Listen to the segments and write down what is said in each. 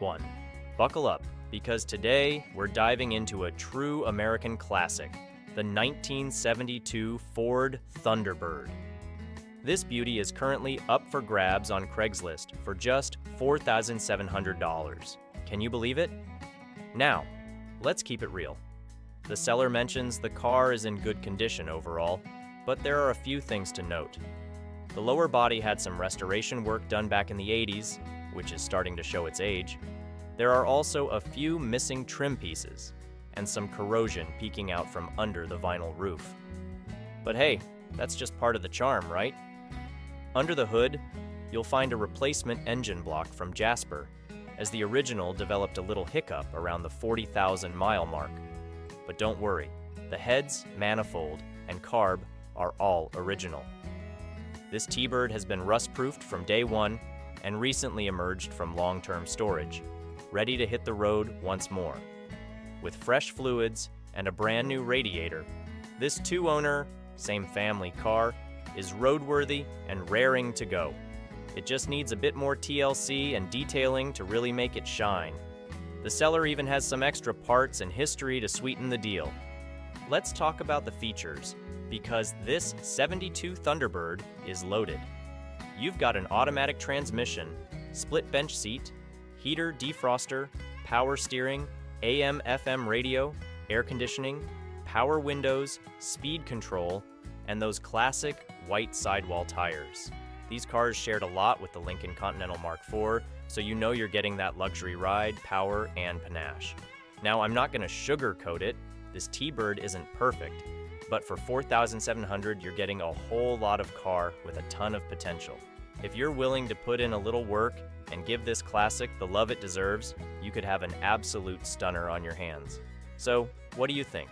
one. Buckle up, because today we're diving into a true American classic, the 1972 Ford Thunderbird. This beauty is currently up for grabs on Craigslist for just $4,700. Can you believe it? Now, let's keep it real. The seller mentions the car is in good condition overall, but there are a few things to note. The lower body had some restoration work done back in the 80s, which is starting to show its age. There are also a few missing trim pieces, and some corrosion peeking out from under the vinyl roof. But hey, that's just part of the charm, right? Under the hood, you'll find a replacement engine block from Jasper, as the original developed a little hiccup around the 40,000-mile mark. But don't worry, the heads, manifold, and carb are all original. This T-Bird has been rust-proofed from day one and recently emerged from long-term storage, ready to hit the road once more. With fresh fluids and a brand new radiator, this two-owner, same family car is roadworthy and raring to go. It just needs a bit more TLC and detailing to really make it shine. The seller even has some extra parts and history to sweeten the deal. Let's talk about the features, because this 72 Thunderbird is loaded. You've got an automatic transmission, split bench seat, heater defroster, power steering, AM/FM radio, air conditioning, power windows, speed control, and those classic white sidewall tires. These cars shared a lot with the Lincoln Continental Mark IV, so you know you're getting that luxury ride, power, and panache. Now, I'm not going to sugarcoat it. This T-Bird isn't perfect, but for $4,700, you're getting a whole lot of car with a ton of potential. If you're willing to put in a little work and give this classic the love it deserves, you could have an absolute stunner on your hands. So, what do you think?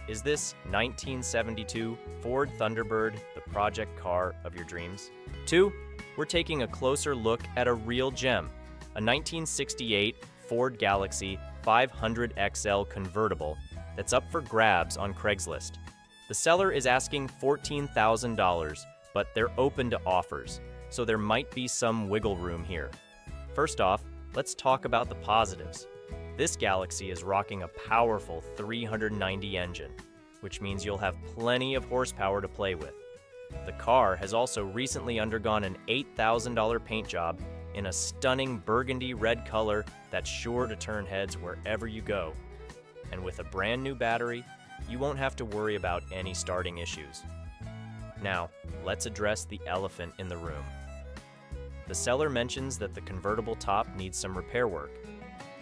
Is this 1972 Ford Thunderbird the project car of your dreams? 2, we're taking a closer look at a real gem, a 1968 Ford Galaxie 500 XL convertible that's up for grabs on Craigslist. The seller is asking $14,000, but they're open to offers, so there might be some wiggle room here. First off, let's talk about the positives. This Galaxie is rocking a powerful 390 engine, which means you'll have plenty of horsepower to play with. The car has also recently undergone an $8,000 paint job in a stunning burgundy red color that's sure to turn heads wherever you go. And with a brand new battery, you won't have to worry about any starting issues. Now, let's address the elephant in the room. The seller mentions that the convertible top needs some repair work,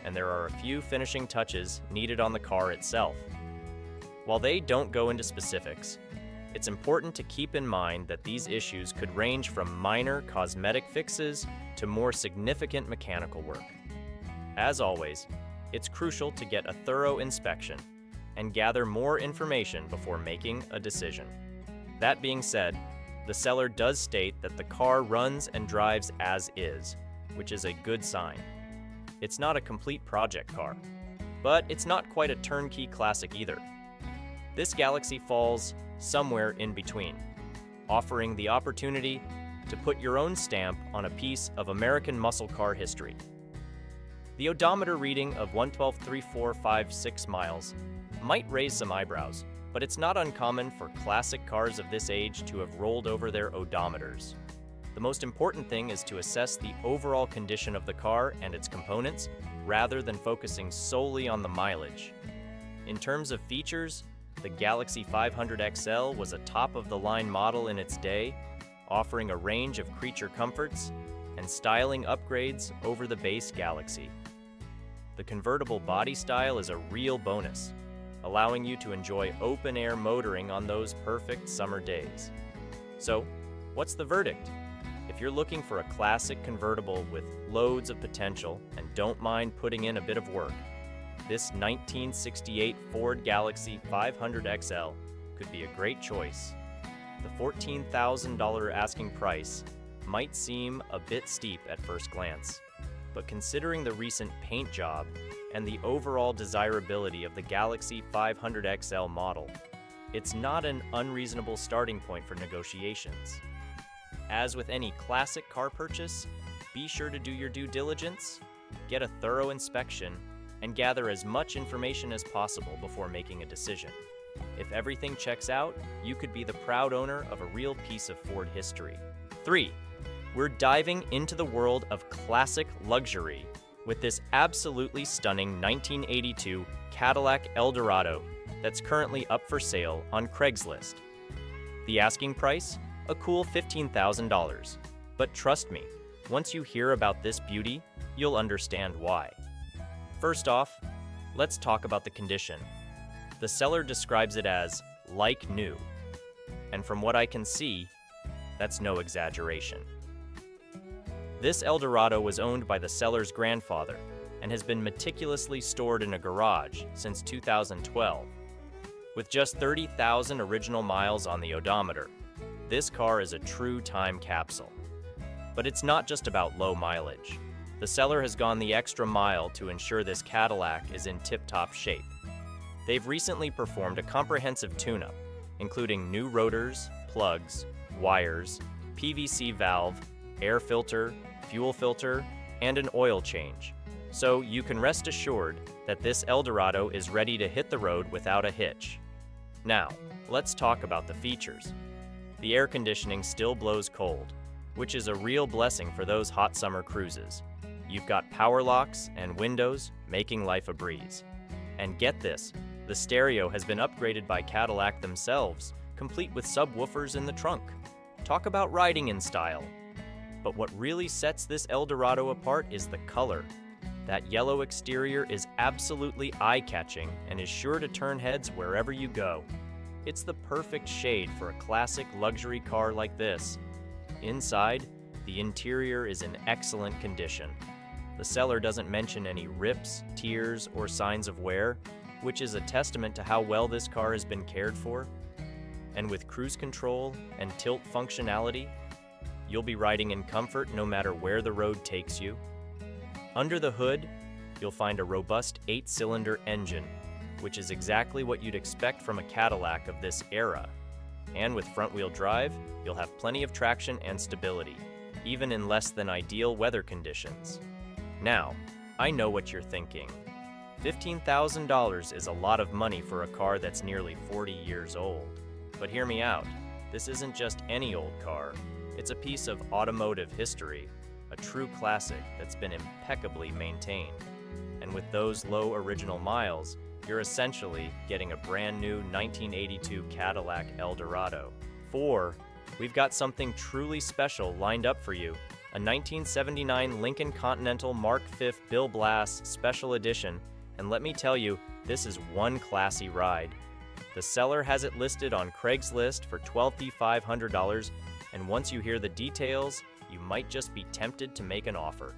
and there are a few finishing touches needed on the car itself. While they don't go into specifics, it's important to keep in mind that these issues could range from minor cosmetic fixes to more significant mechanical work. As always, it's crucial to get a thorough inspection and gather more information before making a decision. That being said, the seller does state that the car runs and drives as is, which is a good sign. It's not a complete project car, but it's not quite a turnkey classic either. This Galaxie falls somewhere in between, offering the opportunity to put your own stamp on a piece of American muscle car history. The odometer reading of 112,345.6 miles might raise some eyebrows, but it's not uncommon for classic cars of this age to have rolled over their odometers. The most important thing is to assess the overall condition of the car and its components, rather than focusing solely on the mileage. In terms of features, the Galaxie 500 XL was a top-of-the-line model in its day, offering a range of creature comforts and styling upgrades over the base Galaxie. The convertible body style is a real bonus, allowing you to enjoy open-air motoring on those perfect summer days. So, what's the verdict? If you're looking for a classic convertible with loads of potential and don't mind putting in a bit of work, this 1968 Ford Galaxie 500 XL could be a great choice. The $14,000 asking price might seem a bit steep at first glance, but considering the recent paint job and the overall desirability of the Galaxie 500 XL model, it's not an unreasonable starting point for negotiations. As with any classic car purchase, be sure to do your due diligence get a thorough inspection, and gather as much information as possible before making a decision. If everything checks out, you could be the proud owner of a real piece of Ford history. 3. We're diving into the world of classic luxury with this absolutely stunning 1982 Cadillac Eldorado that's currently up for sale on Craigslist. The asking price? A cool $15,000. But trust me, once you hear about this beauty, you'll understand why. First off, let's talk about the condition. The seller describes it as like new. And from what I can see, that's no exaggeration. This Eldorado was owned by the seller's grandfather and has been meticulously stored in a garage since 2012. With just 30,000 original miles on the odometer, this car is a true time capsule. But it's not just about low mileage. The seller has gone the extra mile to ensure this Cadillac is in tip-top shape. They've recently performed a comprehensive tune-up, including new rotors, plugs, wires, PVC valve, air filter, fuel filter, and an oil change. So you can rest assured that this Eldorado is ready to hit the road without a hitch. Now, let's talk about the features. The air conditioning still blows cold, which is a real blessing for those hot summer cruises. You've got power locks and windows, making life a breeze. And get this, the stereo has been upgraded by Cadillac themselves, complete with subwoofers in the trunk. Talk about riding in style. But what really sets this Eldorado apart is the color. That yellow exterior is absolutely eye-catching and is sure to turn heads wherever you go. It's the perfect shade for a classic luxury car like this. Inside, the interior is in excellent condition. The seller doesn't mention any rips, tears, or signs of wear, which is a testament to how well this car has been cared for. And with cruise control and tilt functionality, you'll be riding in comfort no matter where the road takes you. Under the hood, you'll find a robust 8-cylinder engine, which is exactly what you'd expect from a Cadillac of this era. And with front-wheel drive, you'll have plenty of traction and stability, even in less than ideal weather conditions. Now, I know what you're thinking. $15,000 is a lot of money for a car that's nearly 40 years old. But hear me out, this isn't just any old car. It's a piece of automotive history, a true classic that's been impeccably maintained. And with those low original miles, you're essentially getting a brand new 1982 Cadillac Eldorado. 4. We've got something truly special lined up for you. A 1979 Lincoln Continental Mark V Bill Blass Special Edition, and let me tell you, this is one classy ride. The seller has it listed on Craigslist for $12,500, and once you hear the details, you might just be tempted to make an offer.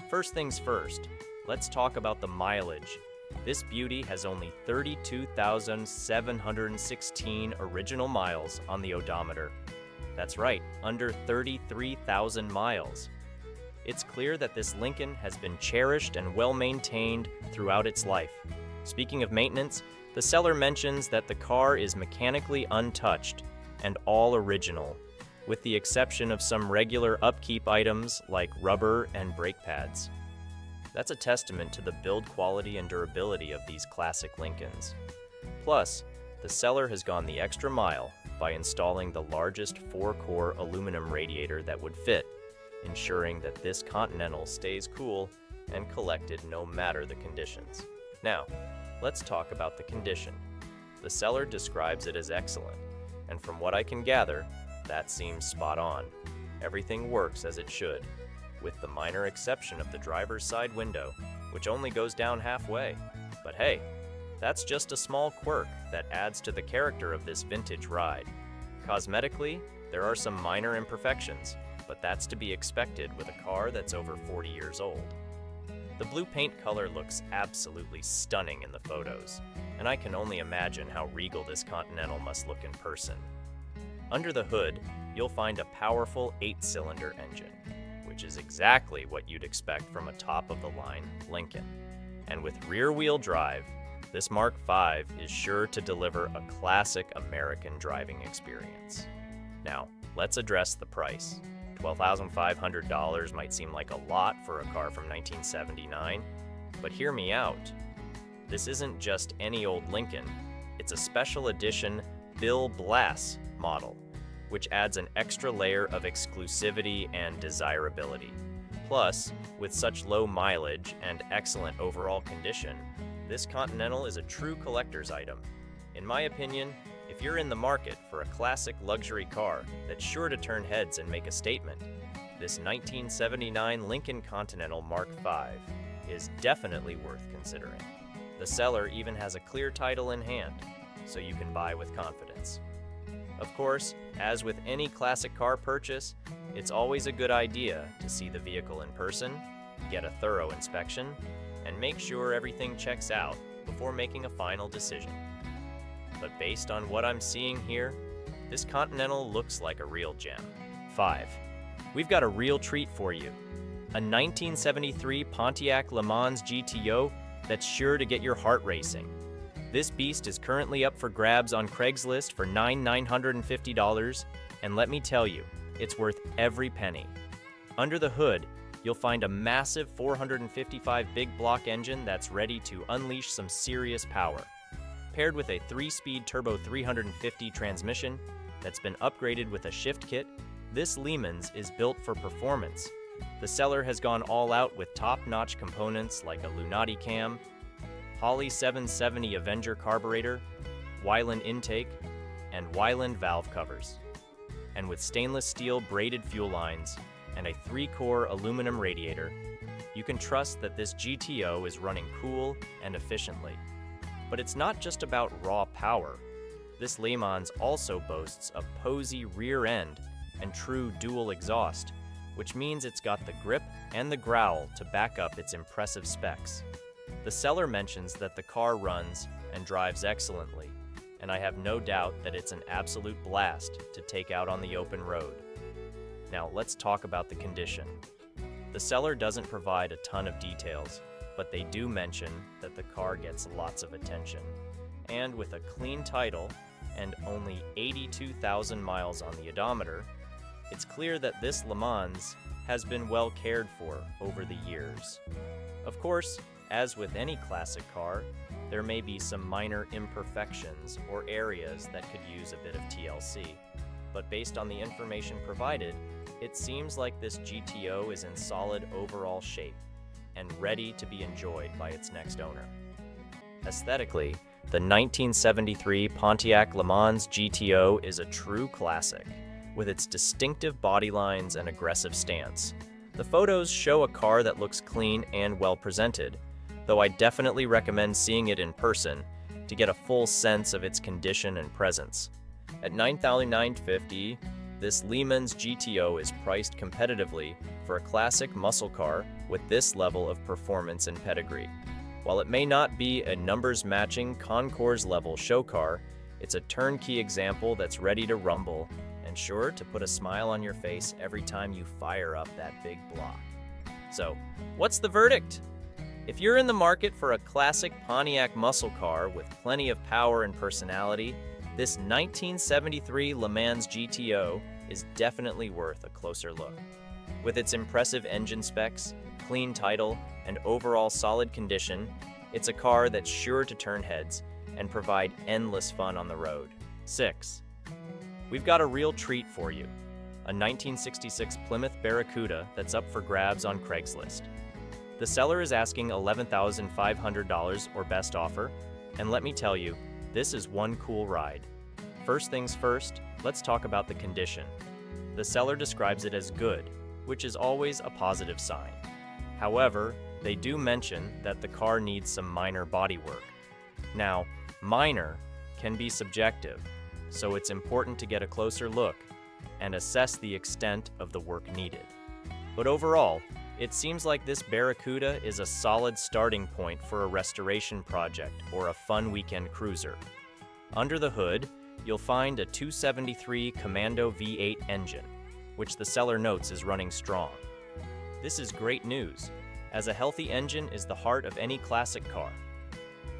First things first, let's talk about the mileage. This beauty has only 32,716 original miles on the odometer. That's right, under 33,000 miles. It's clear that this Lincoln has been cherished and well maintained throughout its life. Speaking of maintenance, the seller mentions that the car is mechanically untouched and all original, with the exception of some regular upkeep items like rubber and brake pads. That's a testament to the build quality and durability of these classic Lincolns. Plus, the seller has gone the extra mile by installing the largest 4-core aluminum radiator that would fit, ensuring that this Continental stays cool and collected no matter the conditions. Now, let's talk about the condition. The seller describes it as excellent, and from what I can gather, that seems spot on. Everything works as it should, with the minor exception of the driver's side window, which only goes down halfway. But hey, that's just a small quirk that adds to the character of this vintage ride. Cosmetically, there are some minor imperfections, but that's to be expected with a car that's over 40 years old. The blue paint color looks absolutely stunning in the photos, and I can only imagine how regal this Continental must look in person. Under the hood, you'll find a powerful 8-cylinder engine, which is exactly what you'd expect from a top-of-the-line Lincoln. And with rear-wheel drive, this Mark V is sure to deliver a classic American driving experience. Now, let's address the price. $12,500 might seem like a lot for a car from 1979, but hear me out. This isn't just any old Lincoln. It's a special edition Bill Blass model, which adds an extra layer of exclusivity and desirability. Plus, with such low mileage and excellent overall condition, this Continental is a true collector's item. In my opinion, if you're in the market for a classic luxury car that's sure to turn heads and make a statement, this 1979 Lincoln Continental Mark V is definitely worth considering. The seller even has a clear title in hand, so you can buy with confidence. Of course, as with any classic car purchase, it's always a good idea to see the vehicle in person, get a thorough inspection, and make sure everything checks out before making a final decision. But based on what I'm seeing here, this Continental looks like a real gem. 5. We've got a real treat for you. A 1973 Pontiac Le Mans GTO that's sure to get your heart racing. This beast is currently up for grabs on Craigslist for $950, and let me tell you, it's worth every penny. Under the hood, you'll find a massive 455 big block engine that's ready to unleash some serious power. Paired with a 3-speed turbo 350 transmission that's been upgraded with a shift kit, this Le Mans is built for performance. The seller has gone all out with top-notch components like a Lunati cam, Holley 770 Avenger carburetor, Weiland intake, and Weiland valve covers. And with stainless steel braided fuel lines and a 3-core aluminum radiator, you can trust that this GTO is running cool and efficiently. But it's not just about raw power. This Le Mans also boasts a posy rear end and true dual exhaust, which means it's got the grip and the growl to back up its impressive specs. The seller mentions that the car runs and drives excellently, and I have no doubt that it's an absolute blast to take out on the open road. Now let's talk about the condition. The seller doesn't provide a ton of details, but they do mention that the car gets lots of attention. And with a clean title and only 82,000 miles on the odometer, it's clear that this Le Mans has been well cared for over the years. Of course, as with any classic car, there may be some minor imperfections or areas that could use a bit of TLC, but based on the information provided, it seems like this GTO is in solid overall shape and ready to be enjoyed by its next owner. Aesthetically, the 1973 Pontiac Le Mans GTO is a true classic, with its distinctive body lines and aggressive stance. The photos show a car that looks clean and well presented, though I definitely recommend seeing it in person to get a full sense of its condition and presence. At $9,950, this Le Mans GTO is priced competitively for a classic muscle car with this level of performance and pedigree. While it may not be a numbers-matching concours-level show car, it's a turnkey example that's ready to rumble and sure to put a smile on your face every time you fire up that big block. So, what's the verdict? If you're in the market for a classic Pontiac muscle car with plenty of power and personality, this 1973 Le Mans GTO is definitely worth a closer look. With its impressive engine specs, clean title, and overall solid condition, it's a car that's sure to turn heads and provide endless fun on the road. 6. We've got a real treat for you, a 1966 Plymouth Barracuda that's up for grabs on Craigslist. The seller is asking $11,500 or best offer, and let me tell you, this is one cool ride. First things first, let's talk about the condition. The seller describes it as good, which is always a positive sign. However, they do mention that the car needs some minor body work. Now, minor can be subjective, so it's important to get a closer look and assess the extent of the work needed. But overall, it seems like this Barracuda is a solid starting point for a restoration project or a fun weekend cruiser. Under the hood, you'll find a 273 Commando V8 engine, which the seller notes is running strong. This is great news, as a healthy engine is the heart of any classic car.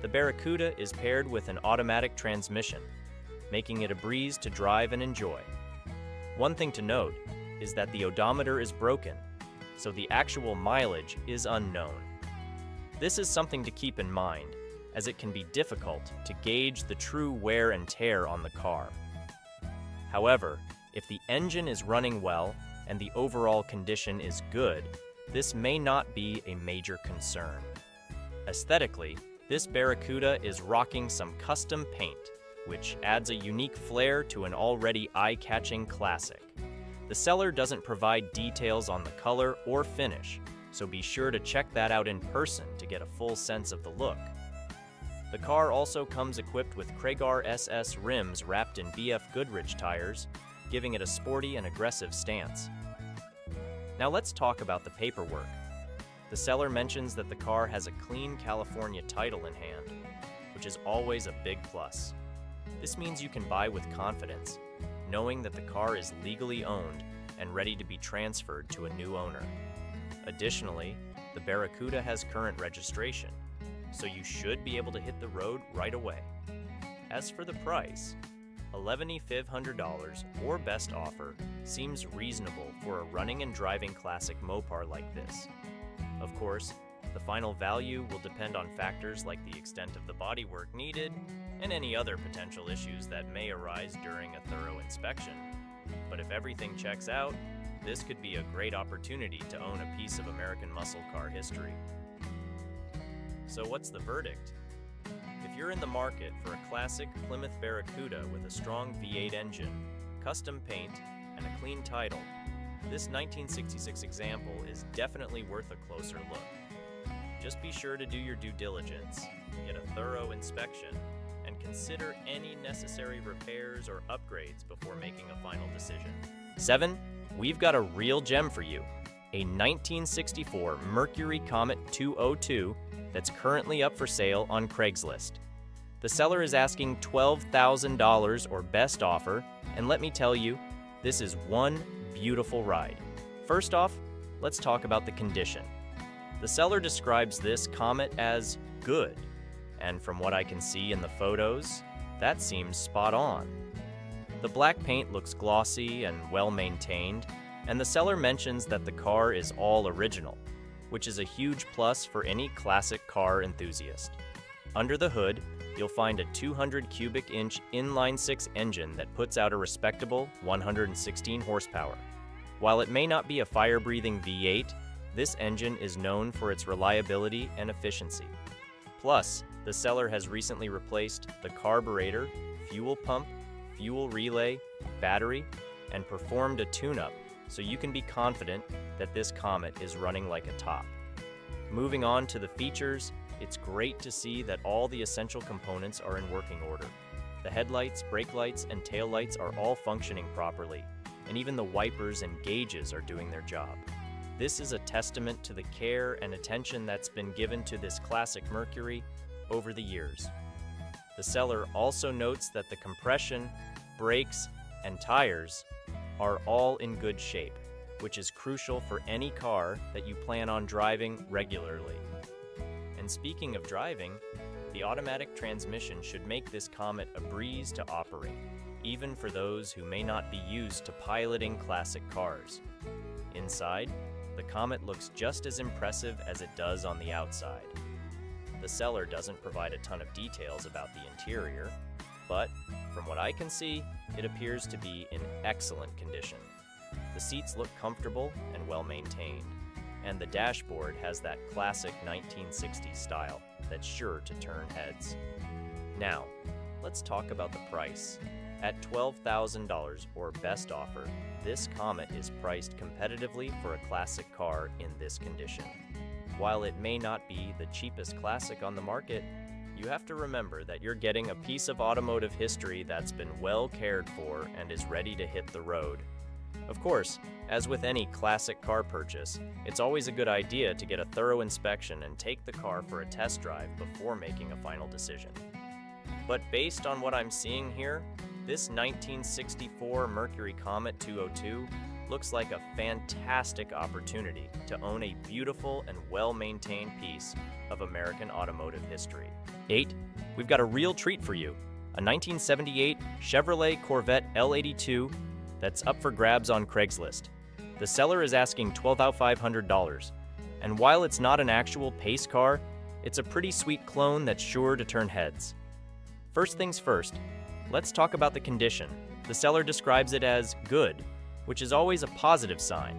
The Barracuda is paired with an automatic transmission, making it a breeze to drive and enjoy. One thing to note, is that the odometer is broken, so the actual mileage is unknown. This is something to keep in mind, as it can be difficult to gauge the true wear and tear on the car. However, if the engine is running well and the overall condition is good, this may not be a major concern. Aesthetically, this Barracuda is rocking some custom paint, which adds a unique flair to an already eye-catching classic. The seller doesn't provide details on the color or finish, so be sure to check that out in person to get a full sense of the look. The car also comes equipped with Craigslist SS rims wrapped in BF Goodrich tires, giving it a sporty and aggressive stance. Now let's talk about the paperwork. The seller mentions that the car has a clean California title in hand, which is always a big plus. This means you can buy with confidence, knowing that the car is legally owned and ready to be transferred to a new owner. Additionally, the Barracuda has current registration, so you should be able to hit the road right away. As for the price, $11,500 or best offer seems reasonable for a running and driving classic Mopar like this. Of course, the final value will depend on factors like the extent of the bodywork needed and any other potential issues that may arise during a thorough inspection. But if everything checks out, this could be a great opportunity to own a piece of American muscle car history. So what's the verdict? If you're in the market for a classic Plymouth Barracuda with a strong V8 engine, custom paint, and a clean title, this 1966 example is definitely worth a closer look. Just be sure to do your due diligence, get a thorough inspection, and consider any necessary repairs or upgrades before making a final decision. 7. We've got a real gem for you, a 1964 Mercury Comet 202 that's currently up for sale on Craigslist. The seller is asking $12,000 or best offer, and let me tell you, this is one beautiful ride. First off, let's talk about the condition. The seller describes this Comet as good, and from what I can see in the photos, that seems spot on. The black paint looks glossy and well maintained, and the seller mentions that the car is all original, which is a huge plus for any classic car enthusiast. Under the hood, you'll find a 200 cubic inch inline-six engine that puts out a respectable 116 horsepower. While it may not be a fire-breathing V8, this engine is known for its reliability and efficiency. Plus, the seller has recently replaced the carburetor, fuel pump, fuel relay, battery, and performed a tune-up, so you can be confident that this Comet is running like a top. Moving on to the features, it's great to see that all the essential components are in working order. The headlights, brake lights, and tail lights are all functioning properly, and even the wipers and gauges are doing their job. This is a testament to the care and attention that's been given to this classic Mercury over the years. The seller also notes that the compression, brakes, and tires are all in good shape, which is crucial for any car that you plan on driving regularly. And speaking of driving, the automatic transmission should make this Comet a breeze to operate, even for those who may not be used to piloting classic cars. Inside, the Comet looks just as impressive as it does on the outside. The seller doesn't provide a ton of details about the interior, but from what I can see, it appears to be in excellent condition. The seats look comfortable and well maintained, and the dashboard has that classic 1960s style that's sure to turn heads. Now, let's talk about the price. At $12,000 or best offer, this Comet is priced competitively for a classic car in this condition. While it may not be the cheapest classic on the market, you have to remember that you're getting a piece of automotive history that's been well cared for and is ready to hit the road. Of course, as with any classic car purchase, it's always a good idea to get a thorough inspection and take the car for a test drive before making a final decision. But based on what I'm seeing here, this 1964 Mercury Comet 202 looks like a fantastic opportunity to own a beautiful and well-maintained piece of American automotive history. 8. We've got a real treat for you, a 1978 Chevrolet Corvette L82 that's up for grabs on Craigslist. The seller is asking $12,500, and while it's not an actual pace car, it's a pretty sweet clone that's sure to turn heads. First things first, let's talk about the condition. The seller describes it as good, which is always a positive sign.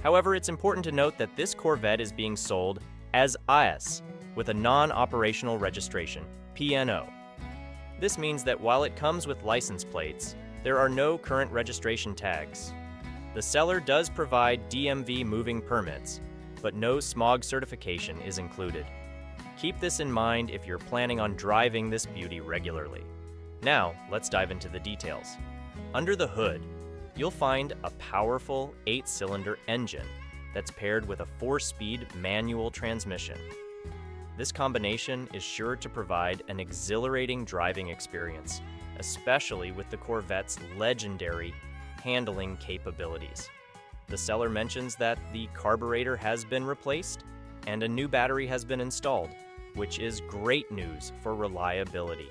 However, it's important to note that this Corvette is being sold as AS, with a non-operational registration, PNO. This means that while it comes with license plates, there are no current registration tags. The seller does provide DMV moving permits, but no smog certification is included. Keep this in mind if you're planning on driving this beauty regularly. Now, let's dive into the details. Under the hood, you'll find a powerful 8-cylinder engine that's paired with a 4-speed manual transmission. This combination is sure to provide an exhilarating driving experience, especially with the Corvette's legendary handling capabilities. The seller mentions that the carburetor has been replaced and a new battery has been installed, which is great news for reliability.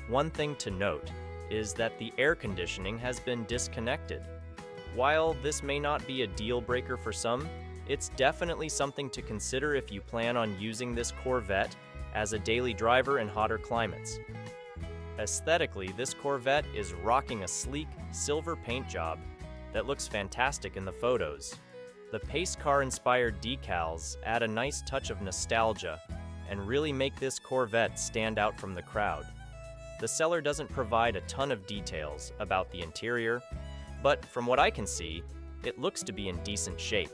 One thing to note is that the air conditioning has been disconnected. While this may not be a deal breaker for some, it's definitely something to consider if you plan on using this Corvette as a daily driver in hotter climates. Aesthetically, this Corvette is rocking a sleek silver paint job that looks fantastic in the photos. The pace car-inspired decals add a nice touch of nostalgia and really make this Corvette stand out from the crowd. The seller doesn't provide a ton of details about the interior, but from what I can see, it looks to be in decent shape.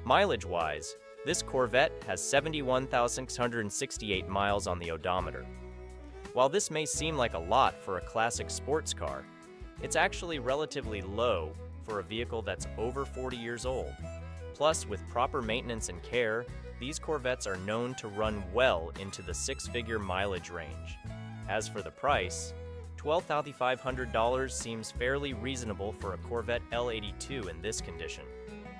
Mileage-wise, this Corvette has 71,668 miles on the odometer. While this may seem like a lot for a classic sports car, it's actually relatively low for a vehicle that's over 40 years old. Plus, with proper maintenance and care, these Corvettes are known to run well into the 6-figure mileage range. As for the price, $12,500 seems fairly reasonable for a Corvette L82 in this condition.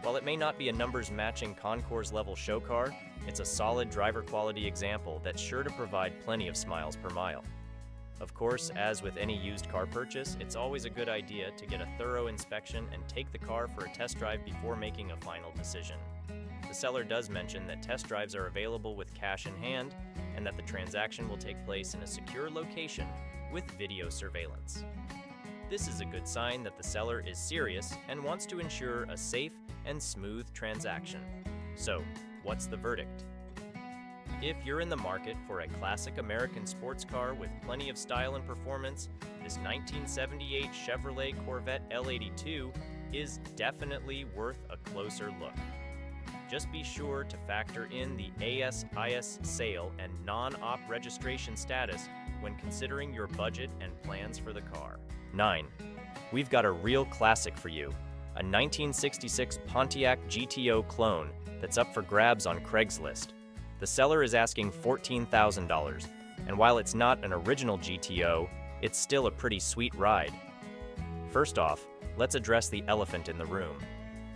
While it may not be a numbers-matching concours level show car, it's a solid driver quality example that's sure to provide plenty of smiles per mile. Of course, as with any used car purchase, it's always a good idea to get a thorough inspection and take the car for a test drive before making a final decision. The seller does mention that test drives are available with cash in hand and that the transaction will take place in a secure location with video surveillance. This is a good sign that the seller is serious and wants to ensure a safe and smooth transaction. So, what's the verdict? If you're in the market for a classic American sports car with plenty of style and performance, this 1978 Chevrolet Corvette L82 is definitely worth a closer look. Just be sure to factor in the AS/IS sale and non-op registration status when considering your budget and plans for the car. 9. We've got a real classic for you, a 1966 Pontiac GTO clone that's up for grabs on Craigslist. The seller is asking $14,000, and while it's not an original GTO, it's still a pretty sweet ride. First off, let's address the elephant in the room.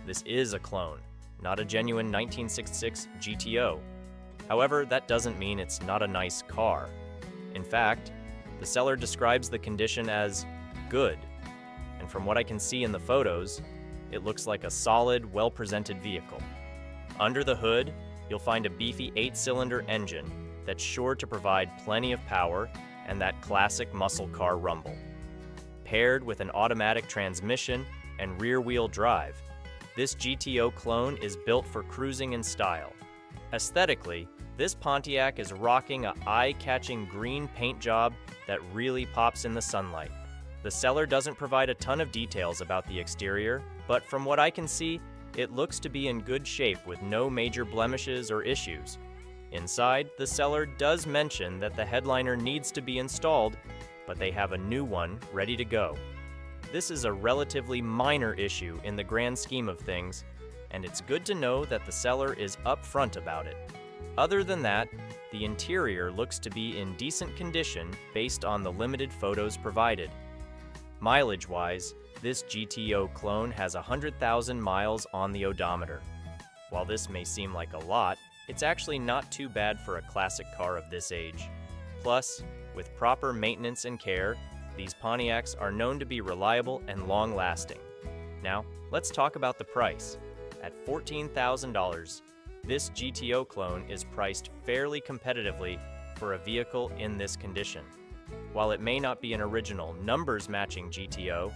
This is a clone, not a genuine 1966 GTO. However, that doesn't mean it's not a nice car. In fact, the seller describes the condition as good, and from what I can see in the photos, it looks like a solid, well-presented vehicle. Under the hood, you'll find a beefy 8-cylinder engine that's sure to provide plenty of power and that classic muscle car rumble. Paired with an automatic transmission and rear-wheel drive, this GTO clone is built for cruising in style. Aesthetically, this Pontiac is rocking a eye-catching green paint job that really pops in the sunlight. The seller doesn't provide a ton of details about the exterior, but from what I can see, it looks to be in good shape with no major blemishes or issues. Inside, the seller does mention that the headliner needs to be installed, but they have a new one ready to go. This is a relatively minor issue in the grand scheme of things, and it's good to know that the seller is upfront about it. Other than that, the interior looks to be in decent condition based on the limited photos provided. Mileage-wise, this GTO clone has 100,000 miles on the odometer. While this may seem like a lot, it's actually not too bad for a classic car of this age. Plus, with proper maintenance and care, these Pontiacs are known to be reliable and long-lasting. Now, let's talk about the price. At $14,000, this GTO clone is priced fairly competitively for a vehicle in this condition. While it may not be an original numbers-matching GTO,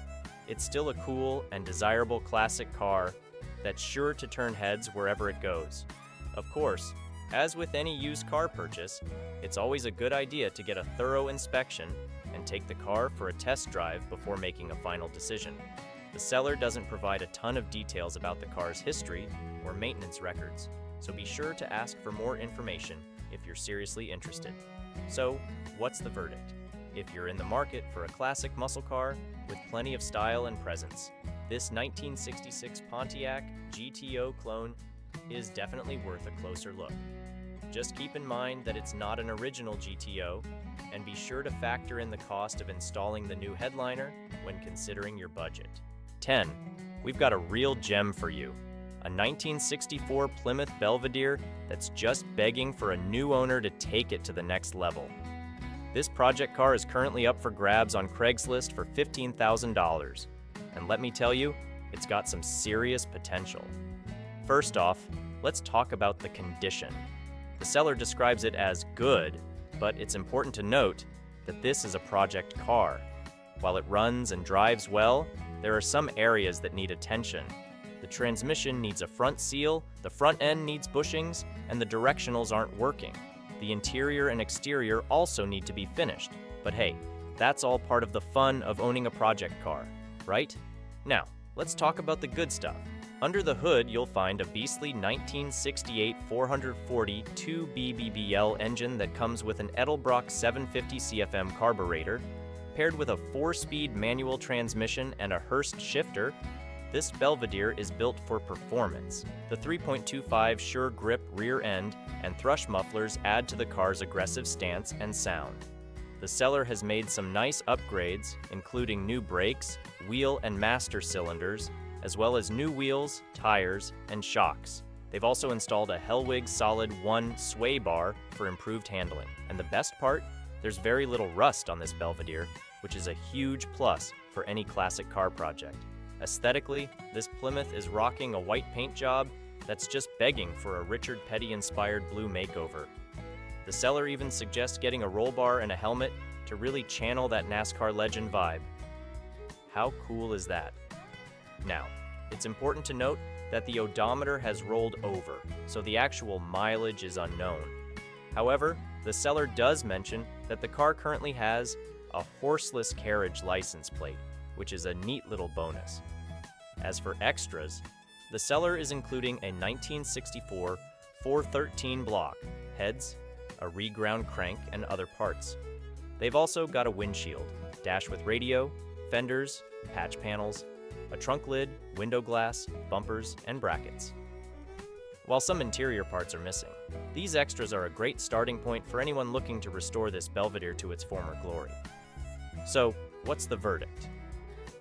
it's still a cool and desirable classic car that's sure to turn heads wherever it goes. Of course, as with any used car purchase, it's always a good idea to get a thorough inspection and take the car for a test drive before making a final decision. The seller doesn't provide a ton of details about the car's history or maintenance records, so be sure to ask for more information if you're seriously interested. So, what's the verdict? If you're in the market for a classic muscle car with plenty of style and presence, this 1966 Pontiac GTO clone is definitely worth a closer look. Just keep in mind that it's not an original GTO, and be sure to factor in the cost of installing the new headliner when considering your budget. 10. We've got a real gem for you. A 1964 Plymouth Belvedere that's just begging for a new owner to take it to the next level. This project car is currently up for grabs on Craigslist for $15,000. And let me tell you, it's got some serious potential. First off, let's talk about the condition. The seller describes it as good, but it's important to note that this is a project car. While it runs and drives well, there are some areas that need attention. The transmission needs a front seal, the front end needs bushings, and the directionals aren't working. The interior and exterior also need to be finished. But hey, that's all part of the fun of owning a project car, right? Now, let's talk about the good stuff. Under the hood, you'll find a beastly 1968 440 2BBBL engine that comes with an Edelbrock 750 CFM carburetor. Paired with a 4-speed manual transmission and a Hurst shifter, this Belvedere is built for performance. The 3.25 Sure Grip rear end and thrush mufflers add to the car's aggressive stance and sound. The seller has made some nice upgrades, including new brakes, wheel and master cylinders, as well as new wheels, tires, and shocks. They've also installed a Hellwig Solid 1 sway bar for improved handling. And the best part? There's very little rust on this Belvedere, which is a huge plus for any classic car project. Aesthetically, this Plymouth is rocking a white paint job that's just begging for a Richard Petty-inspired blue makeover. The seller even suggests getting a roll bar and a helmet to really channel that NASCAR legend vibe. How cool is that? Now, it's important to note that the odometer has rolled over, so the actual mileage is unknown. However, the seller does mention that the car currently has a horseless carriage license plate, which is a neat little bonus. As for extras, the seller is including a 1964 413 block, heads, a reground crank, and other parts. They've also got a windshield, dash with radio, fenders, patch panels, a trunk lid, window glass, bumpers, and brackets. While some interior parts are missing, these extras are a great starting point for anyone looking to restore this Belvedere to its former glory. So, what's the verdict?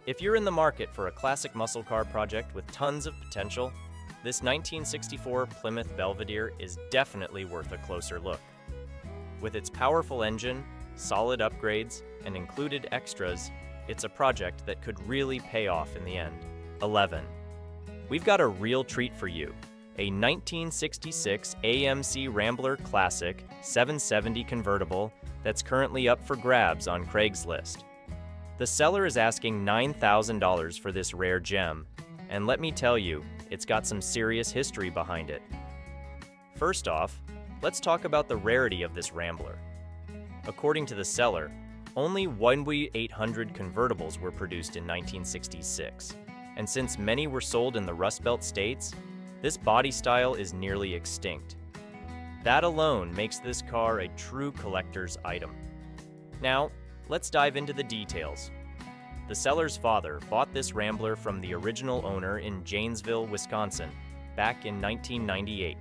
If you're in the market for a classic muscle car project with tons of potential, this 1964 Plymouth Belvedere is definitely worth a closer look. With its powerful engine, solid upgrades, and included extras, it's a project that could really pay off in the end. 11. We've got a real treat for you. A 1966 AMC Rambler Classic 770 convertible that's currently up for grabs on Craigslist. The seller is asking $9,000 for this rare gem, and let me tell you, it's got some serious history behind it. First off, let's talk about the rarity of this Rambler. According to the seller, only 1W800 convertibles were produced in 1966, and since many were sold in the Rust Belt states, this body style is nearly extinct. That alone makes this car a true collector's item. Now, let's dive into the details. The seller's father bought this Rambler from the original owner in Janesville, Wisconsin, back in 1998.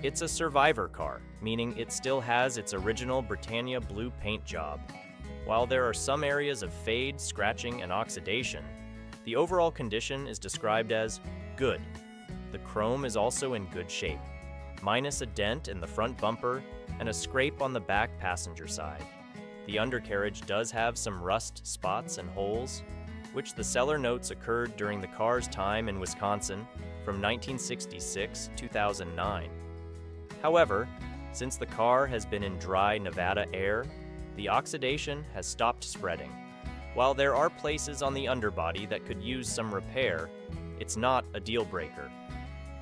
It's a survivor car, meaning it still has its original Britannia blue paint job. While there are some areas of fade, scratching, and oxidation, the overall condition is described as good. The chrome is also in good shape, minus a dent in the front bumper and a scrape on the back passenger side. The undercarriage does have some rust spots and holes, which the seller notes occurred during the car's time in Wisconsin from 1966-2009. However, since the car has been in dry Nevada air, the oxidation has stopped spreading. While there are places on the underbody that could use some repair, it's not a deal breaker.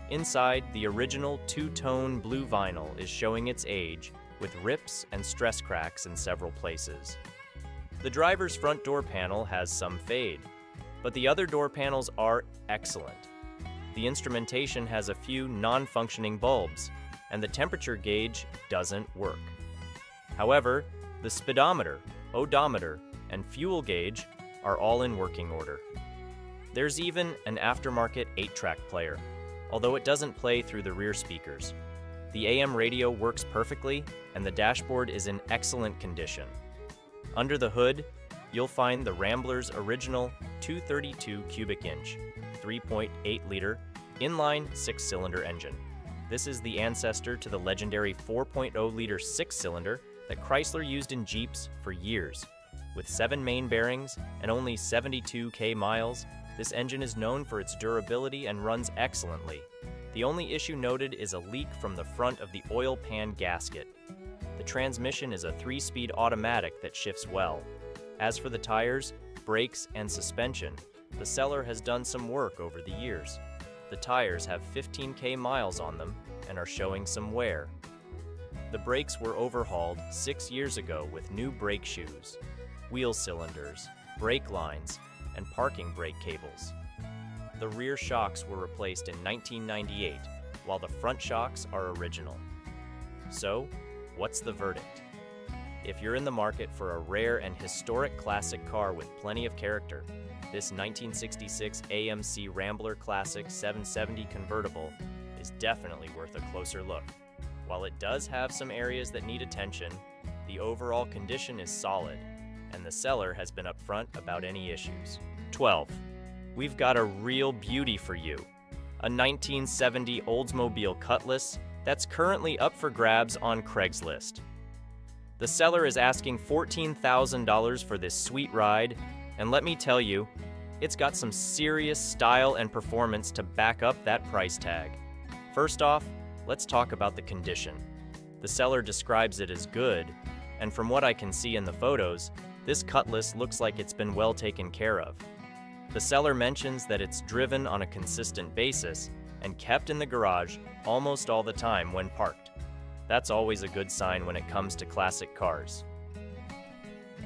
Inside, the original two-tone blue vinyl is showing its age, with rips and stress cracks in several places. The driver's front door panel has some fade, but the other door panels are excellent. The instrumentation has a few non-functioning bulbs, and the temperature gauge doesn't work. However, the speedometer, odometer, and fuel gauge are all in working order. There's even an aftermarket 8-track player, although it doesn't play through the rear speakers. The AM radio works perfectly, and the dashboard is in excellent condition. Under the hood, you'll find the Rambler's original 232 cubic inch, 3.8-liter, inline 6-cylinder engine. This is the ancestor to the legendary 4.0-liter 6-cylinder that Chrysler used in Jeeps for years. With 7 main bearings and only 72K miles, this engine is known for its durability and runs excellently. The only issue noted is a leak from the front of the oil pan gasket. The transmission is a 3-speed automatic that shifts well. As for the tires, brakes, and suspension, the seller has done some work over the years. The tires have 15K miles on them and are showing some wear. The brakes were overhauled 6 years ago with new brake shoes, wheel cylinders, brake lines, and parking brake cables. The rear shocks were replaced in 1998, while the front shocks are original. So, what's the verdict? If you're in the market for a rare and historic classic car with plenty of character, this 1966 AMC Rambler Classic 770 convertible is definitely worth a closer look. While it does have some areas that need attention, the overall condition is solid, and the seller has been upfront about any issues. 12. We've got a real beauty for you. A 1970 Oldsmobile Cutlass that's currently up for grabs on Craigslist. The seller is asking $14,000 for this sweet ride, and let me tell you, it's got some serious style and performance to back up that price tag. First off, let's talk about the condition. The seller describes it as good, and from what I can see in the photos, this Cutlass looks like it's been well taken care of. The seller mentions that it's driven on a consistent basis and kept in the garage almost all the time when parked. That's always a good sign when it comes to classic cars.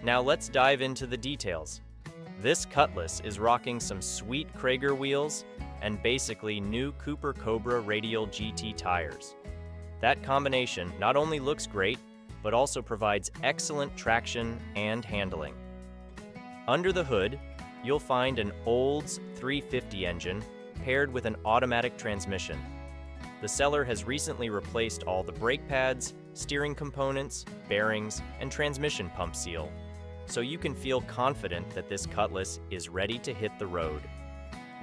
Now let's dive into the details. This Cutlass is rocking some sweet Cragar wheels and basically new Cooper Cobra Radial GT tires. That combination not only looks great, but also provides excellent traction and handling. Under the hood, you'll find an Olds 350 engine paired with an automatic transmission. The seller has recently replaced all the brake pads, steering components, bearings, and transmission pump seal, so you can feel confident that this Cutlass is ready to hit the road.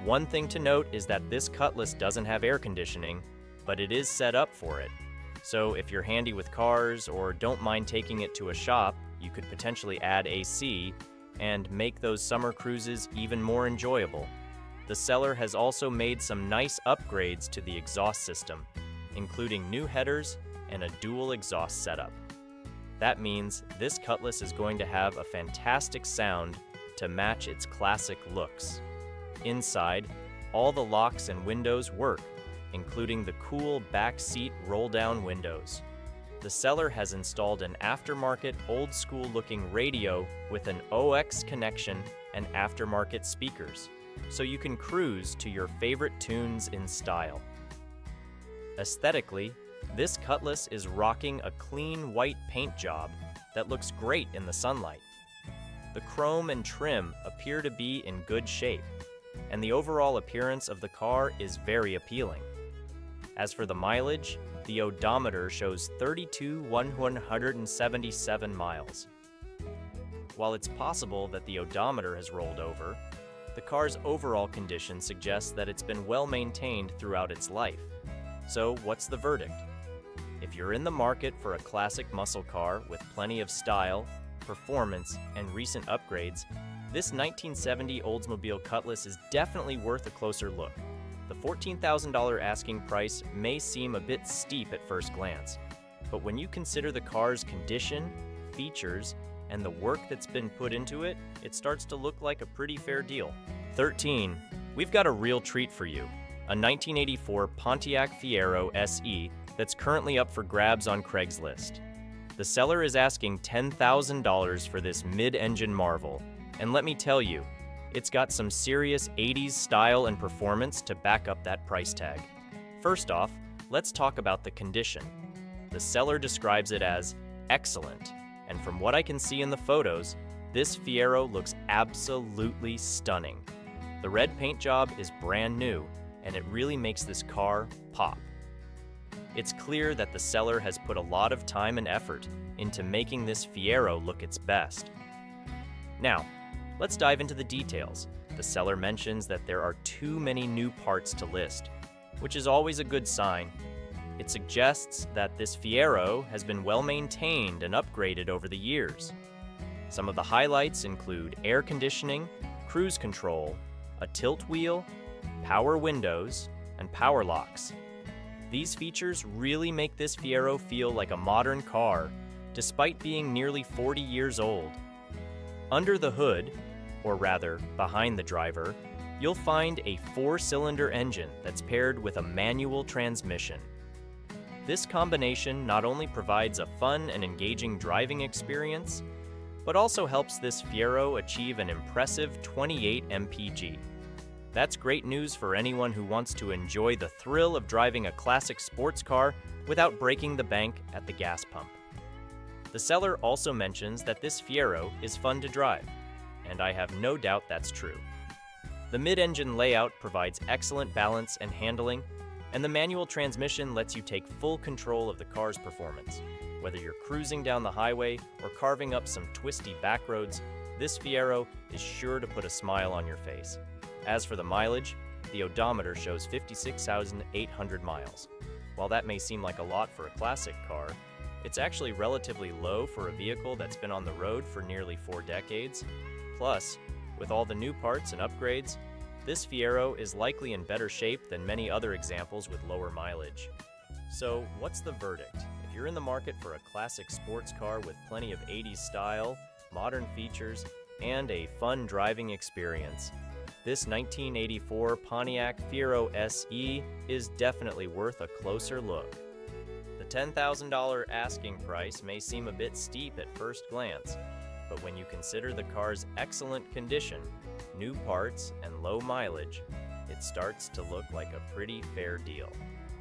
One thing to note is that this Cutlass doesn't have air conditioning, but it is set up for it. So if you're handy with cars or don't mind taking it to a shop, you could potentially add AC and make those summer cruises even more enjoyable. The seller has also made some nice upgrades to the exhaust system, including new headers and a dual exhaust setup. That means this Cutlass is going to have a fantastic sound to match its classic looks. Inside, all the locks and windows work, including the cool back seat roll-down windows. The seller has installed an aftermarket old-school-looking radio with an aux connection and aftermarket speakers, so you can cruise to your favorite tunes in style. Aesthetically, this Cutlass is rocking a clean white paint job that looks great in the sunlight. The chrome and trim appear to be in good shape, and the overall appearance of the car is very appealing. As for the mileage, the odometer shows 32,177 miles. While it's possible that the odometer has rolled over, the car's overall condition suggests that it's been well maintained throughout its life. So what's the verdict? If you're in the market for a classic muscle car with plenty of style, performance, and recent upgrades, this 1970 Oldsmobile Cutlass is definitely worth a closer look. The $14,000 asking price may seem a bit steep at first glance, but when you consider the car's condition, features, and the work that's been put into it, it starts to look like a pretty fair deal. 13. We've got a real treat for you, a 1984 Pontiac Fiero SE that's currently up for grabs on Craigslist. The seller is asking $10,000 for this mid-engine marvel, and let me tell you, it's got some serious 80s style and performance to back up that price tag. First off, let's talk about the condition. The seller describes it as excellent, and from what I can see in the photos, this Fiero looks absolutely stunning. The red paint job is brand new, and it really makes this car pop. It's clear that the seller has put a lot of time and effort into making this Fiero look its best. Now, let's dive into the details. The seller mentions that there are too many new parts to list, which is always a good sign. It suggests that this Fiero has been well maintained and upgraded over the years. Some of the highlights include air conditioning, cruise control, a tilt wheel, power windows, and power locks. These features really make this Fiero feel like a modern car, despite being nearly 40 years old. Under the hood, or rather behind the driver, you'll find a 4-cylinder engine that's paired with a manual transmission. This combination not only provides a fun and engaging driving experience, but also helps this Fiero achieve an impressive 28 mpg. That's great news for anyone who wants to enjoy the thrill of driving a classic sports car without breaking the bank at the gas pump. The seller also mentions that this Fiero is fun to drive, and I have no doubt that's true. The mid-engine layout provides excellent balance and handling, and the manual transmission lets you take full control of the car's performance. Whether you're cruising down the highway or carving up some twisty back roads, this Fiero is sure to put a smile on your face. As for the mileage, the odometer shows 56,800 miles. While that may seem like a lot for a classic car, it's actually relatively low for a vehicle that's been on the road for nearly 4 decades. Plus, with all the new parts and upgrades, this Fiero is likely in better shape than many other examples with lower mileage. So, what's the verdict? If you're in the market for a classic sports car with plenty of 80s style, modern features, and a fun driving experience, this 1984 Pontiac Fiero SE is definitely worth a closer look. The $10,000 asking price may seem a bit steep at first glance, but when you consider the car's excellent condition, new parts, and low mileage, it starts to look like a pretty fair deal.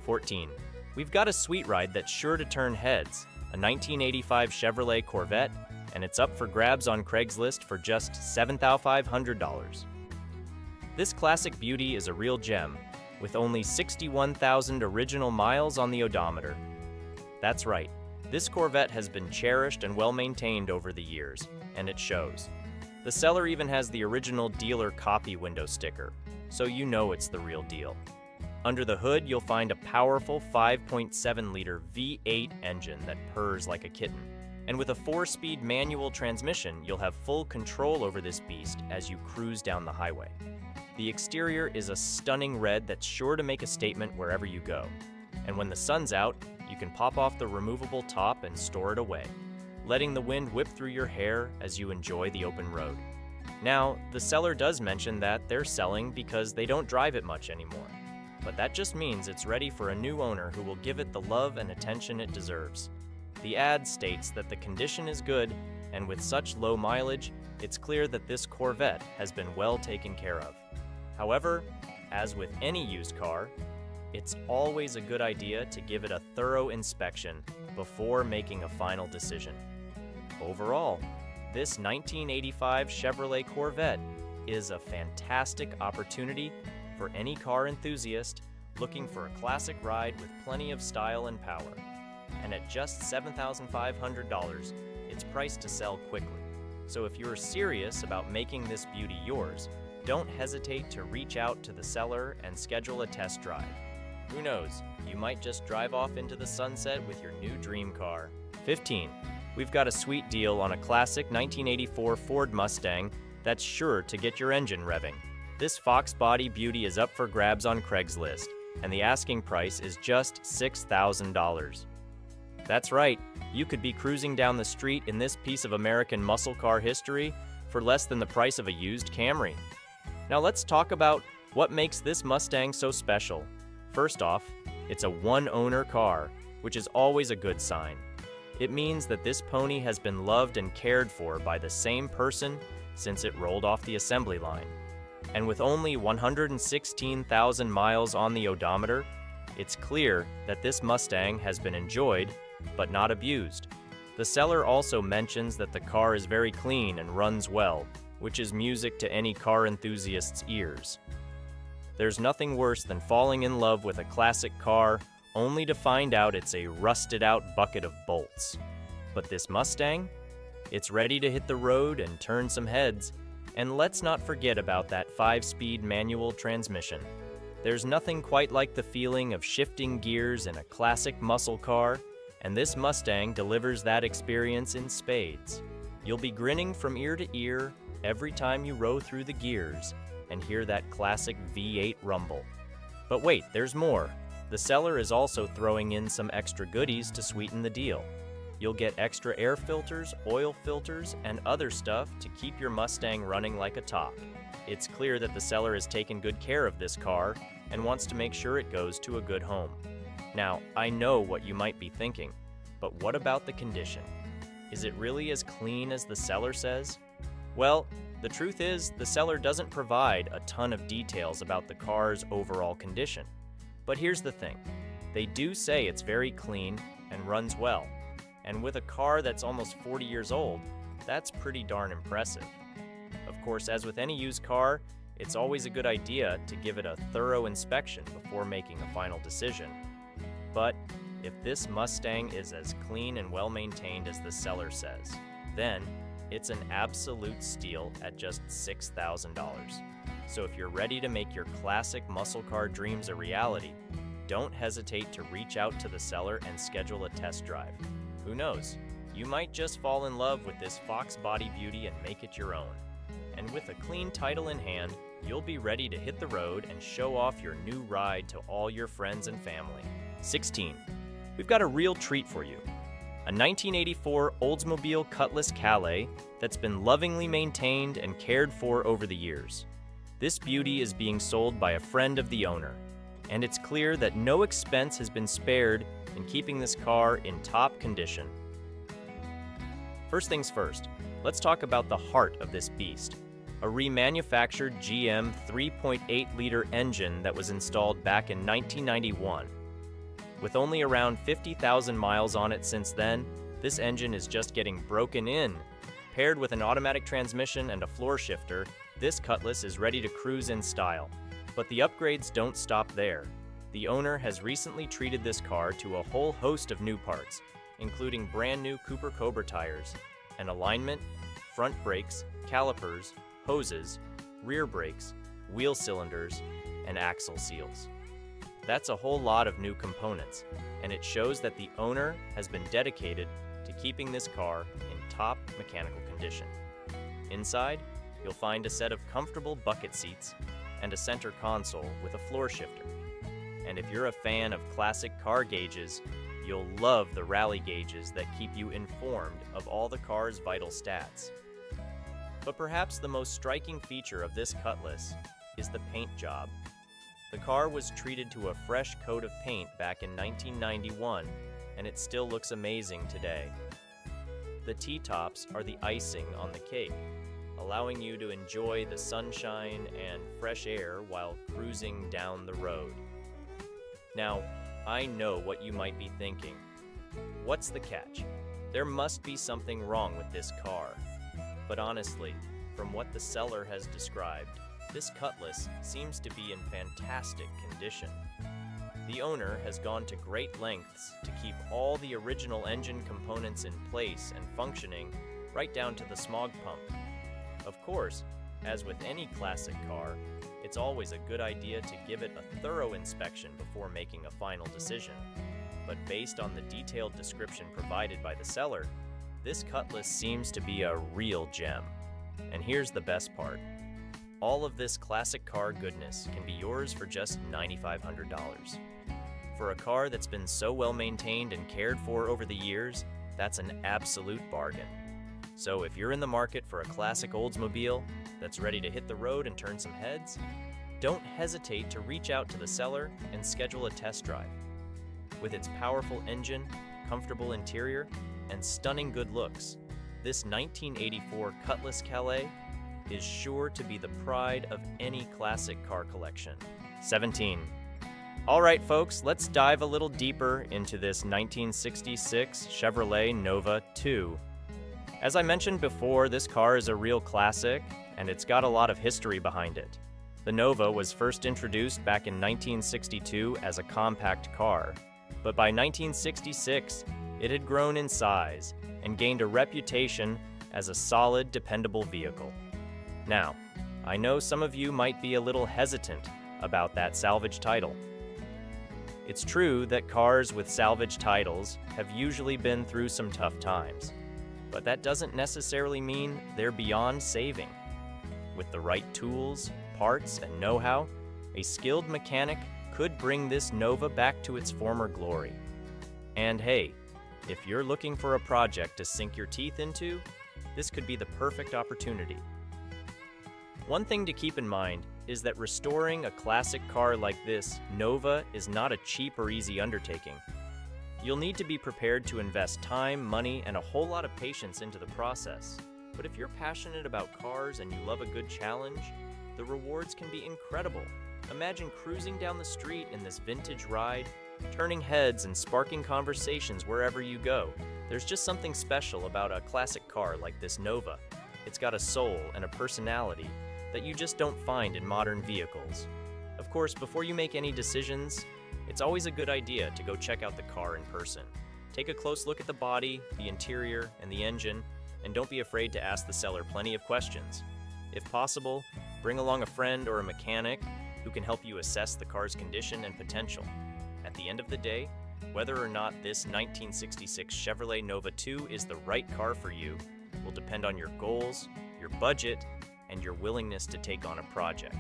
14. We've got a sweet ride that's sure to turn heads, a 1985 Chevrolet Corvette, and it's up for grabs on Craigslist for just $7,500. This classic beauty is a real gem, with only 61,000 original miles on the odometer. That's right, this Corvette has been cherished and well maintained over the years, and it shows. The seller even has the original dealer copy window sticker, so you know it's the real deal. Under the hood, you'll find a powerful 5.7-liter V8 engine that purrs like a kitten. And with a 4-speed manual transmission, you'll have full control over this beast as you cruise down the highway. The exterior is a stunning red that's sure to make a statement wherever you go. And when the sun's out, you can pop off the removable top and store it away, letting the wind whip through your hair as you enjoy the open road. Now, the seller does mention that they're selling because they don't drive it much anymore. But that just means it's ready for a new owner who will give it the love and attention it deserves. The ad states that the condition is good, and with such low mileage, it's clear that this Corvette has been well taken care of. However, as with any used car, it's always a good idea to give it a thorough inspection before making a final decision. Overall, this 1985 Chevrolet Corvette is a fantastic opportunity for any car enthusiast looking for a classic ride with plenty of style and power. And at just $7,500, it's priced to sell quickly. So if you're serious about making this beauty yours, don't hesitate to reach out to the seller and schedule a test drive. Who knows, you might just drive off into the sunset with your new dream car. 15. we've got a sweet deal on a classic 1984 Ford Mustang that's sure to get your engine revving. This Fox body beauty is up for grabs on Craigslist, and the asking price is just $6,000. That's right, you could be cruising down the street in this piece of American muscle car history for less than the price of a used Camry. Now let's talk about what makes this Mustang so special. First off, it's a one-owner car, which is always a good sign. It means that this pony has been loved and cared for by the same person since it rolled off the assembly line. And with only 116,000 miles on the odometer, it's clear that this Mustang has been enjoyed, but not abused. The seller also mentions that the car is very clean and runs well, which is music to any car enthusiast's ears. There's nothing worse than falling in love with a classic car only to find out it's a rusted-out bucket of bolts. But this Mustang? It's ready to hit the road and turn some heads. And let's not forget about that 5-speed manual transmission. There's nothing quite like the feeling of shifting gears in a classic muscle car, and this Mustang delivers that experience in spades. You'll be grinning from ear to ear every time you row through the gears and hear that classic V8 rumble. But wait, there's more. The seller is also throwing in some extra goodies to sweeten the deal. You'll get extra air filters, oil filters, and other stuff to keep your Mustang running like a top. It's clear that the seller has taken good care of this car and wants to make sure it goes to a good home. Now, I know what you might be thinking, but what about the condition? Is it really as clean as the seller says? Well, the truth is, the seller doesn't provide a ton of details about the car's overall condition. But here's the thing, they do say it's very clean and runs well. And with a car that's almost 40 years old, that's pretty darn impressive. Of course, as with any used car, it's always a good idea to give it a thorough inspection before making a final decision. But if this Mustang is as clean and well-maintained as the seller says, then it's an absolute steal at just $6,000. So if you're ready to make your classic muscle car dreams a reality, don't hesitate to reach out to the seller and schedule a test drive. Who knows? You might just fall in love with this Fox body beauty and make it your own. And with a clean title in hand, you'll be ready to hit the road and show off your new ride to all your friends and family. 16. We've got a real treat for you. A 1984 Oldsmobile Cutlass Calais that's been lovingly maintained and cared for over the years. This beauty is being sold by a friend of the owner, and it's clear that no expense has been spared in keeping this car in top condition. First things first, let's talk about the heart of this beast, a remanufactured GM 3.8-liter engine that was installed back in 1991. With only around 50,000 miles on it since then, this engine is just getting broken in. Paired with an automatic transmission and a floor shifter, this Cutlass is ready to cruise in style. But the upgrades don't stop there. The owner has recently treated this car to a whole host of new parts, including brand new Cooper Cobra tires, an alignment, front brakes, calipers, hoses, rear brakes, wheel cylinders, and axle seals. That's a whole lot of new components, and it shows that the owner has been dedicated to keeping this car in top mechanical condition. Inside, you'll find a set of comfortable bucket seats and a center console with a floor shifter. And if you're a fan of classic car gauges, you'll love the rally gauges that keep you informed of all the car's vital stats. But perhaps the most striking feature of this Cutlass is the paint job. The car was treated to a fresh coat of paint back in 1991, and it still looks amazing today. The T-tops are the icing on the cake, allowing you to enjoy the sunshine and fresh air while cruising down the road. Now, I know what you might be thinking. What's the catch? There must be something wrong with this car. But honestly, from what the seller has described, this Cutlass seems to be in fantastic condition. The owner has gone to great lengths to keep all the original engine components in place and functioning right down to the smog pump. Of course, as with any classic car, it's always a good idea to give it a thorough inspection before making a final decision. But based on the detailed description provided by the seller, This Cutlass seems to be a real gem. And here's the best part. All of this classic car goodness can be yours for just $9,500. For a car that's been so well maintained and cared for over the years, that's an absolute bargain. So if you're in the market for a classic Oldsmobile that's ready to hit the road and turn some heads, don't hesitate to reach out to the seller and schedule a test drive. With its powerful engine, comfortable interior, and stunning good looks, this 1984 Cutlass Calais is sure to be the pride of any classic car collection. 17. All right, folks, let's dive a little deeper into this 1966 Chevrolet Nova 2. As I mentioned before, this car is a real classic, and it's got a lot of history behind it. The Nova was first introduced back in 1962 as a compact car, but by 1966, it had grown in size and gained a reputation as a solid, dependable vehicle. Now, I know some of you might be a little hesitant about that salvage title. It's true that cars with salvage titles have usually been through some tough times, but that doesn't necessarily mean they're beyond saving. With the right tools, parts, and know-how, a skilled mechanic could bring this Nova back to its former glory. And hey, if you're looking for a project to sink your teeth into, this could be the perfect opportunity. One thing to keep in mind is that restoring a classic car like this Nova is not a cheap or easy undertaking. You'll need to be prepared to invest time, money, and a whole lot of patience into the process. But if you're passionate about cars and you love a good challenge, the rewards can be incredible. Imagine cruising down the street in this vintage ride, turning heads and sparking conversations wherever you go. There's just something special about a classic car like this Nova. It's got a soul and a personality that you just don't find in modern vehicles. Of course, before you make any decisions, it's always a good idea to go check out the car in person. Take a close look at the body, the interior, and the engine, and don't be afraid to ask the seller plenty of questions. If possible, bring along a friend or a mechanic who can help you assess the car's condition and potential. At the end of the day, whether or not this 1966 Chevrolet Nova 2 is the right car for you will depend on your goals, your budget, and your willingness to take on a project.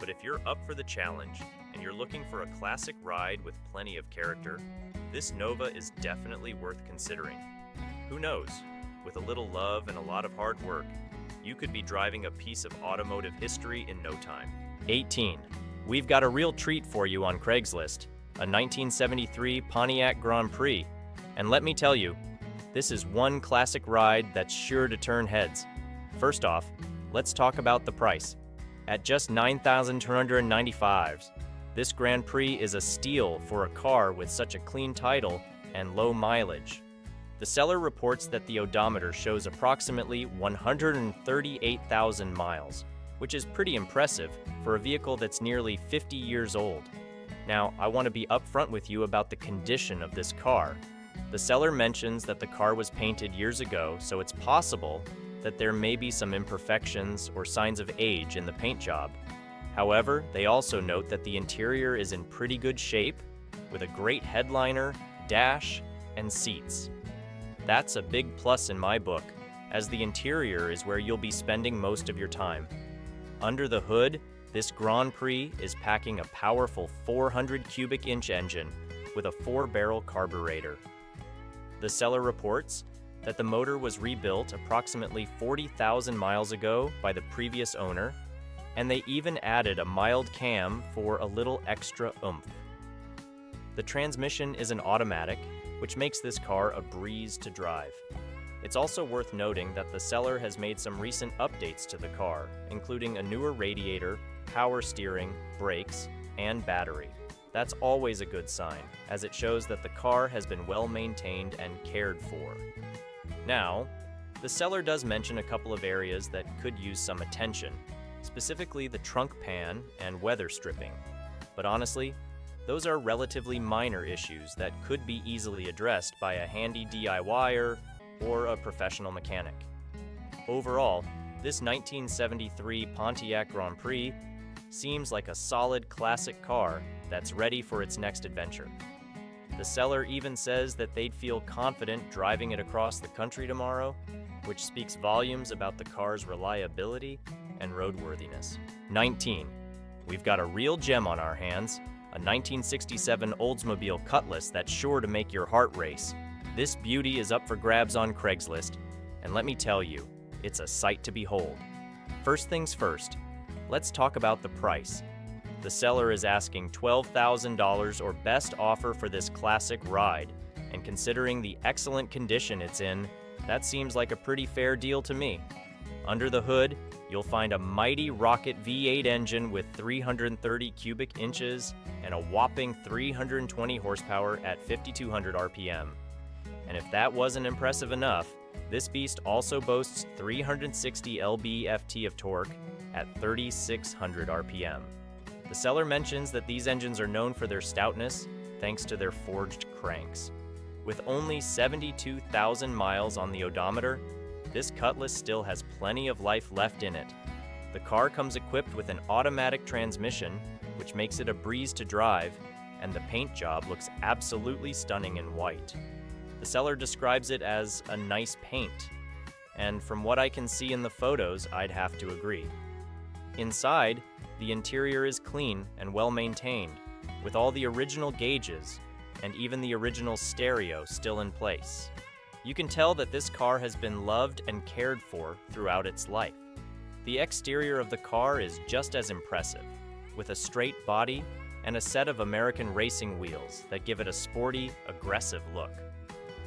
But if you're up for the challenge and you're looking for a classic ride with plenty of character, this Nova is definitely worth considering. Who knows, with a little love and a lot of hard work, you could be driving a piece of automotive history in no time. 18. We've got a real treat for you on Craigslist, a 1973 Pontiac Grand Prix. And let me tell you, this is one classic ride that's sure to turn heads. First off, let's talk about the price. At just $9,295, this Grand Prix is a steal for a car with such a clean title and low mileage. The seller reports that the odometer shows approximately 138,000 miles, which is pretty impressive for a vehicle that's nearly 50 years old. Now, I want to be upfront with you about the condition of this car. The seller mentions that the car was painted years ago, so it's possible that there may be some imperfections or signs of age in the paint job. However, they also note that the interior is in pretty good shape, with a great headliner, dash, and seats. That's a big plus in my book, as the interior is where you'll be spending most of your time. Under the hood, this Grand Prix is packing a powerful 400 cubic inch engine with a 4-barrel carburetor. The seller reports that the motor was rebuilt approximately 40,000 miles ago by the previous owner, and they even added a mild cam for a little extra oomph. The transmission is an automatic, which makes this car a breeze to drive. It's also worth noting that the seller has made some recent updates to the car, including a newer radiator, power steering, brakes, and battery. That's always a good sign, as it shows that the car has been well maintained and cared for. Now, the seller does mention a couple of areas that could use some attention, specifically the trunk pan and weather stripping. But honestly, those are relatively minor issues that could be easily addressed by a handy DIYer or a professional mechanic. Overall, this 1973 Pontiac Grand Prix seems like a solid classic car that's ready for its next adventure. The seller even says that they'd feel confident driving it across the country tomorrow, which speaks volumes about the car's reliability and roadworthiness. 19. We've got a real gem on our hands, a 1967 Oldsmobile Cutlass that's sure to make your heart race. This beauty is up for grabs on Craigslist, and let me tell you, it's a sight to behold. First things first, let's talk about the price. The seller is asking $12,000 or best offer for this classic ride, and considering the excellent condition it's in, that seems like a pretty fair deal to me. Under the hood, you'll find a mighty rocket V8 engine with 330 cubic inches and a whopping 320 horsepower at 5,200 RPM. And if that wasn't impressive enough, this beast also boasts 360 lb-ft of torque at 3,600 RPM. The seller mentions that these engines are known for their stoutness thanks to their forged cranks. With only 72,000 miles on the odometer, this Cutlass still has plenty of life left in it. The car comes equipped with an automatic transmission, which makes it a breeze to drive, and the paint job looks absolutely stunning in white. The seller describes it as a nice paint, and from what I can see in the photos, I'd have to agree. Inside, the interior is clean and well maintained, with all the original gauges and even the original stereo still in place. You can tell that this car has been loved and cared for throughout its life. The exterior of the car is just as impressive, with a straight body and a set of American racing wheels that give it a sporty, aggressive look.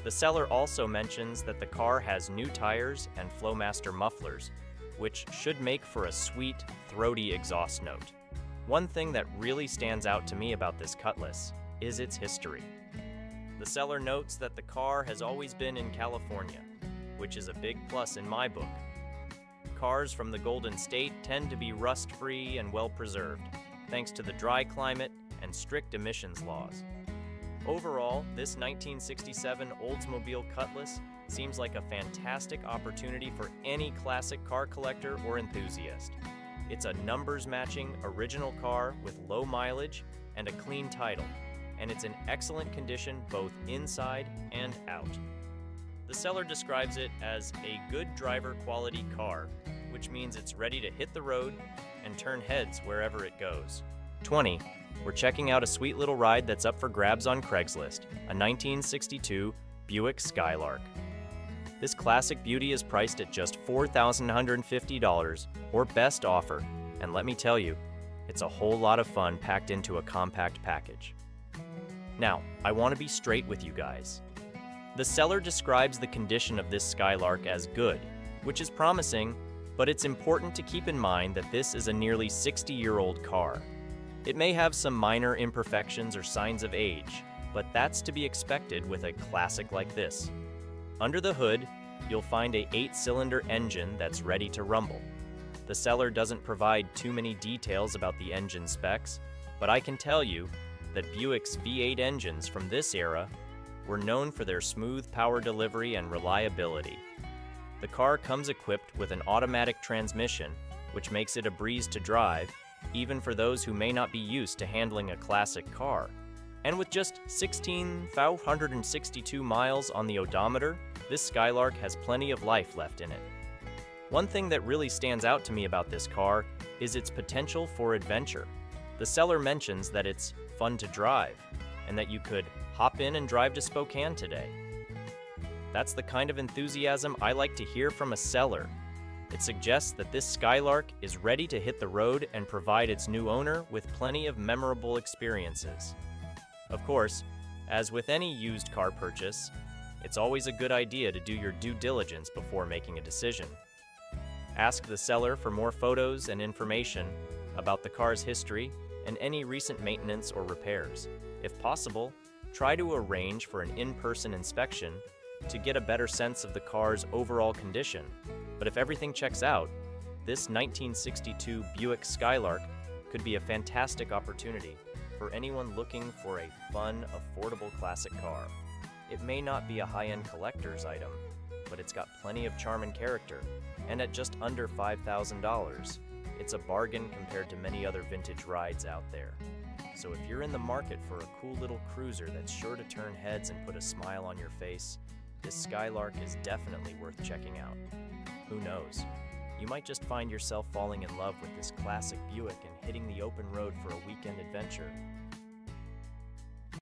The seller also mentions that the car has new tires and Flowmaster mufflers, which should make for a sweet, throaty exhaust note. One thing that really stands out to me about this Cutlass is its history. The seller notes that the car has always been in California, which is a big plus in my book. Cars from the Golden State tend to be rust-free and well-preserved, thanks to the dry climate and strict emissions laws. Overall, this 1967 Oldsmobile Cutlass seems like a fantastic opportunity for any classic car collector or enthusiast. It's a numbers-matching original car with low mileage and a clean title, and it's in excellent condition both inside and out. The seller describes it as a good driver quality car, which means it's ready to hit the road and turn heads wherever it goes. 20. We're checking out a sweet little ride that's up for grabs on Craigslist, a 1962 Buick Skylark. This classic beauty is priced at just $4,150 or best offer, and let me tell you, it's a whole lot of fun packed into a compact package. Now, I want to be straight with you guys. The seller describes the condition of this Skylark as good, which is promising, but it's important to keep in mind that this is a nearly 60-year-old car. It may have some minor imperfections or signs of age, but that's to be expected with a classic like this. Under the hood, you'll find a 8-cylinder engine that's ready to rumble. The seller doesn't provide too many details about the engine specs, but I can tell you that Buick's V8 engines from this era were known for their smooth power delivery and reliability. The car comes equipped with an automatic transmission, which makes it a breeze to drive, even for those who may not be used to handling a classic car. And with just 16,562 miles on the odometer, this Skylark has plenty of life left in it. One thing that really stands out to me about this car is its potential for adventure. The seller mentions that it's fun to drive, and that you could hop in and drive to Spokane today. That's the kind of enthusiasm I like to hear from a seller. It suggests that this Skylark is ready to hit the road and provide its new owner with plenty of memorable experiences. Of course, as with any used car purchase, it's always a good idea to do your due diligence before making a decision. Ask the seller for more photos and information about the car's history and any recent maintenance or repairs. If possible, try to arrange for an in-person inspection to get a better sense of the car's overall condition. But if everything checks out, this 1962 Buick Skylark could be a fantastic opportunity for anyone looking for a fun, affordable classic car. It may not be a high-end collector's item, but it's got plenty of charm and character, and at just under $5,000, it's a bargain compared to many other vintage rides out there. So if you're in the market for a cool little cruiser that's sure to turn heads and put a smile on your face, this Skylark is definitely worth checking out. Who knows? You might just find yourself falling in love with this classic Buick and hitting the open road for a weekend adventure,